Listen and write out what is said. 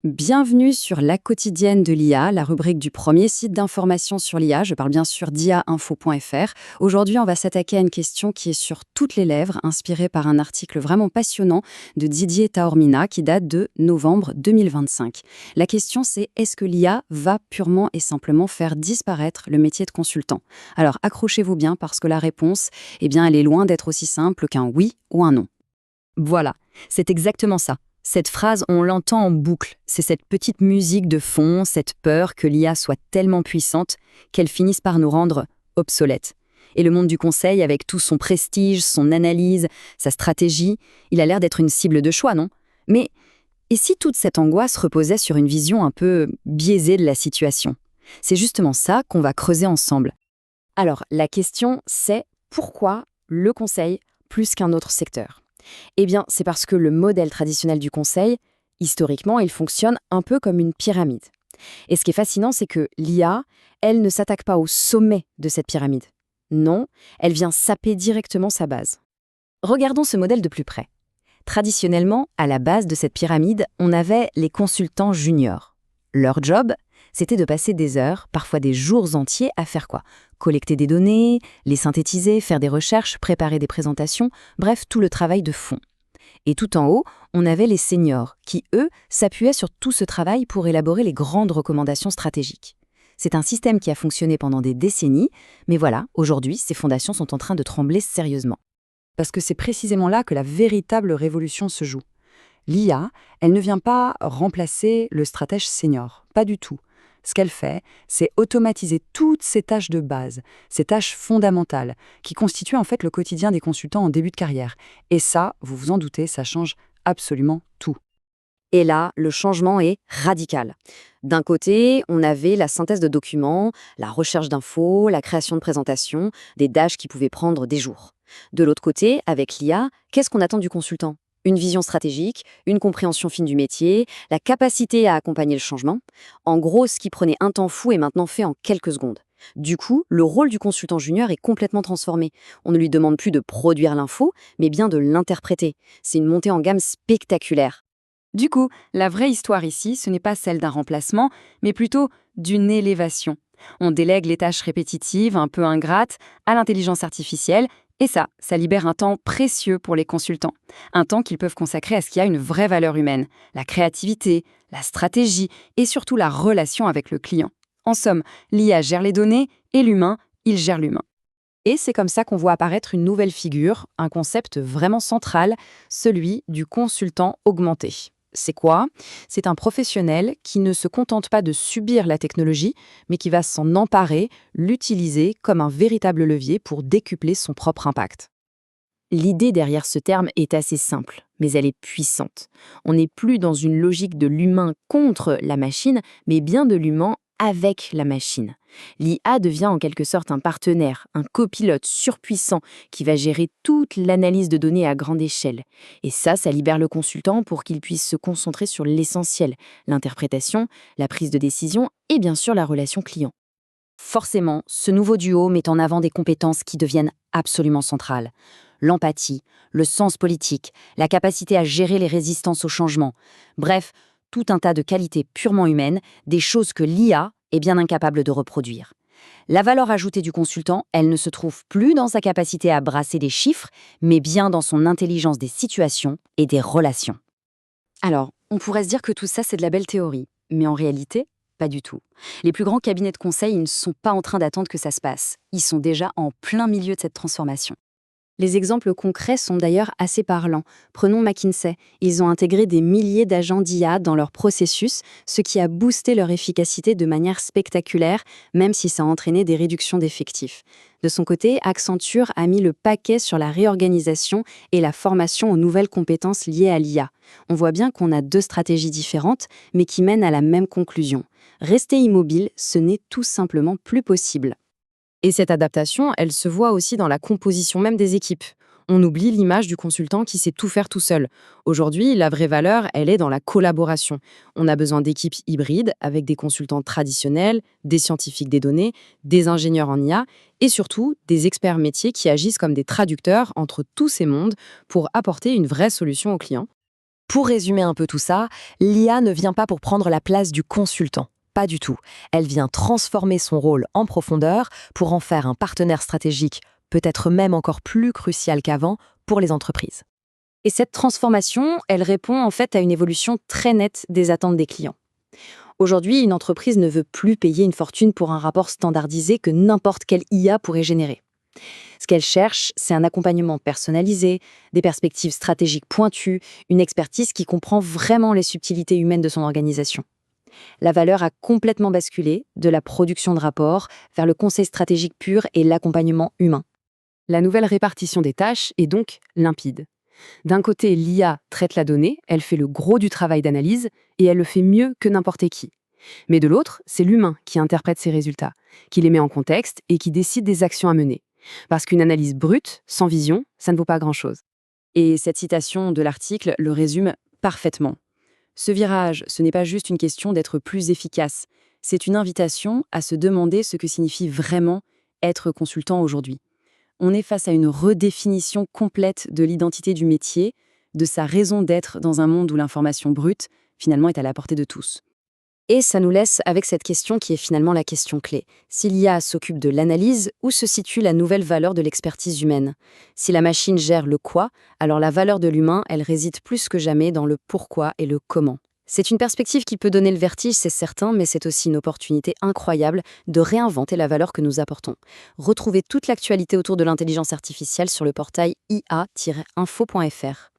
Bienvenue sur La Quotidienne de l'IA, la rubrique du premier site d'information sur l'IA. Je parle bien sûr d'IAinfo.fr. Aujourd'hui, on va s'attaquer à une question qui est sur toutes les lèvres, inspirée par un article vraiment passionnant de Didier Taormina qui date de novembre 2025. La question, c'est est-ce que l'IA va purement et simplement faire disparaître le métier de consultant? Alors accrochez-vous bien parce que la réponse, elle est loin d'être aussi simple qu'un oui ou un non. Voilà, c'est exactement ça. Cette phrase, on l'entend en boucle. C'est cette petite musique de fond, cette peur que l'IA soit tellement puissante qu'elle finisse par nous rendre obsolètes. Et le monde du conseil, avec tout son prestige, son analyse, sa stratégie, il a l'air d'être une cible de choix, non? Mais et si toute cette angoisse reposait sur une vision un peu biaisée de la situation? C'est justement ça qu'on va creuser ensemble. Alors, la question, c'est pourquoi le conseil plus qu'un autre secteur? Eh bien, c'est parce que le modèle traditionnel du conseil, historiquement, il fonctionne un peu comme une pyramide. Et ce qui est fascinant, c'est que l'IA, elle ne s'attaque pas au sommet de cette pyramide. Non, elle vient saper directement sa base. Regardons ce modèle de plus près. Traditionnellement, à la base de cette pyramide, on avait les consultants juniors. Leur job, c'était de passer des heures, parfois des jours entiers, à faire quoi? Collecter des données, les synthétiser, faire des recherches, préparer des présentations, bref, tout le travail de fond. Et tout en haut, on avait les seniors, qui, eux, s'appuyaient sur tout ce travail pour élaborer les grandes recommandations stratégiques. C'est un système qui a fonctionné pendant des décennies, mais voilà, aujourd'hui, ses fondations sont en train de trembler sérieusement. Parce que c'est précisément là que la véritable révolution se joue. L'IA, elle ne vient pas remplacer le stratège senior, pas du tout. Ce qu'elle fait, c'est automatiser toutes ces tâches de base, ces tâches fondamentales, qui constituent en fait le quotidien des consultants en début de carrière. Et ça, vous vous en doutez, ça change absolument tout. Et là, le changement est radical. D'un côté, on avait la synthèse de documents, la recherche d'infos, la création de présentations, des tâches qui pouvaient prendre des jours. De l'autre côté, avec l'IA, qu'est-ce qu'on attend du consultant? Une vision stratégique, une compréhension fine du métier, la capacité à accompagner le changement. En gros, ce qui prenait un temps fou est maintenant fait en quelques secondes. Du coup, le rôle du consultant junior est complètement transformé. On ne lui demande plus de produire l'info, mais bien de l'interpréter. C'est une montée en gamme spectaculaire. Du coup, la vraie histoire ici, ce n'est pas celle d'un remplacement, mais plutôt d'une élévation. On délègue les tâches répétitives, un peu ingrates, à l'intelligence artificielle, et ça libère un temps précieux pour les consultants. Un temps qu'ils peuvent consacrer à ce qui a une vraie valeur humaine, la créativité, la stratégie et surtout la relation avec le client. En somme, l'IA gère les données et l'humain, il gère l'humain. Et c'est comme ça qu'on voit apparaître une nouvelle figure, un concept vraiment central, celui du consultant augmenté. C'est quoi? C'est un professionnel qui ne se contente pas de subir la technologie, mais qui va s'en emparer, l'utiliser comme un véritable levier pour décupler son propre impact. L'idée derrière ce terme est assez simple, mais elle est puissante. On n'est plus dans une logique de l'humain contre la machine, mais bien de l'humain avec la machine. L'IA devient en quelque sorte un partenaire, un copilote surpuissant qui va gérer toute l'analyse de données à grande échelle. Et ça libère le consultant pour qu'il puisse se concentrer sur l'essentiel, l'interprétation, la prise de décision et bien sûr la relation client. Forcément, ce nouveau duo met en avant des compétences qui deviennent absolument centrales. L'empathie, le sens politique, la capacité à gérer les résistances au changement. Bref, tout un tas de qualités purement humaines, des choses que l'IA est bien incapable de reproduire. La valeur ajoutée du consultant, elle ne se trouve plus dans sa capacité à brasser des chiffres, mais bien dans son intelligence des situations et des relations. Alors, on pourrait se dire que tout ça, c'est de la belle théorie, mais en réalité, pas du tout. Les plus grands cabinets de conseil, ils ne sont pas en train d'attendre que ça se passe. Ils sont déjà en plein milieu de cette transformation. Les exemples concrets sont d'ailleurs assez parlants. Prenons McKinsey. Ils ont intégré des milliers d'agents d'IA dans leur processus, ce qui a boosté leur efficacité de manière spectaculaire, même si ça a entraîné des réductions d'effectifs. De son côté, Accenture a mis le paquet sur la réorganisation et la formation aux nouvelles compétences liées à l'IA. On voit bien qu'on a deux stratégies différentes, mais qui mènent à la même conclusion. Rester immobile, ce n'est tout simplement plus possible. Et cette adaptation, elle se voit aussi dans la composition même des équipes. On oublie l'image du consultant qui sait tout faire tout seul. Aujourd'hui, la vraie valeur, elle est dans la collaboration. On a besoin d'équipes hybrides avec des consultants traditionnels, des scientifiques des données, des ingénieurs en IA et surtout des experts métiers qui agissent comme des traducteurs entre tous ces mondes pour apporter une vraie solution aux clients. Pour résumer un peu tout ça, l'IA ne vient pas pour prendre la place du consultant. Pas du tout. Elle vient transformer son rôle en profondeur pour en faire un partenaire stratégique, peut-être même encore plus crucial qu'avant, pour les entreprises. Et cette transformation, elle répond en fait à une évolution très nette des attentes des clients. Aujourd'hui, une entreprise ne veut plus payer une fortune pour un rapport standardisé que n'importe quelle IA pourrait générer. Ce qu'elle cherche, c'est un accompagnement personnalisé, des perspectives stratégiques pointues, une expertise qui comprend vraiment les subtilités humaines de son organisation. La valeur a complètement basculé de la production de rapports vers le conseil stratégique pur et l'accompagnement humain. La nouvelle répartition des tâches est donc limpide. D'un côté, l'IA traite la donnée, elle fait le gros du travail d'analyse, et elle le fait mieux que n'importe qui. Mais de l'autre, c'est l'humain qui interprète ces résultats, qui les met en contexte et qui décide des actions à mener. Parce qu'une analyse brute, sans vision, ça ne vaut pas grand-chose. Et cette citation de l'article le résume parfaitement. Ce virage, ce n'est pas juste une question d'être plus efficace, c'est une invitation à se demander ce que signifie vraiment être consultant aujourd'hui. On est face à une redéfinition complète de l'identité du métier, de sa raison d'être dans un monde où l'information brute, finalement, est à la portée de tous. Et ça nous laisse avec cette question qui est finalement la question clé. Si l'IA s'occupe de l'analyse, où se situe la nouvelle valeur de l'expertise humaine? Si la machine gère le quoi, alors la valeur de l'humain, elle réside plus que jamais dans le pourquoi et le comment. C'est une perspective qui peut donner le vertige, c'est certain, mais c'est aussi une opportunité incroyable de réinventer la valeur que nous apportons. Retrouvez toute l'actualité autour de l'intelligence artificielle sur le portail ia-info.fr.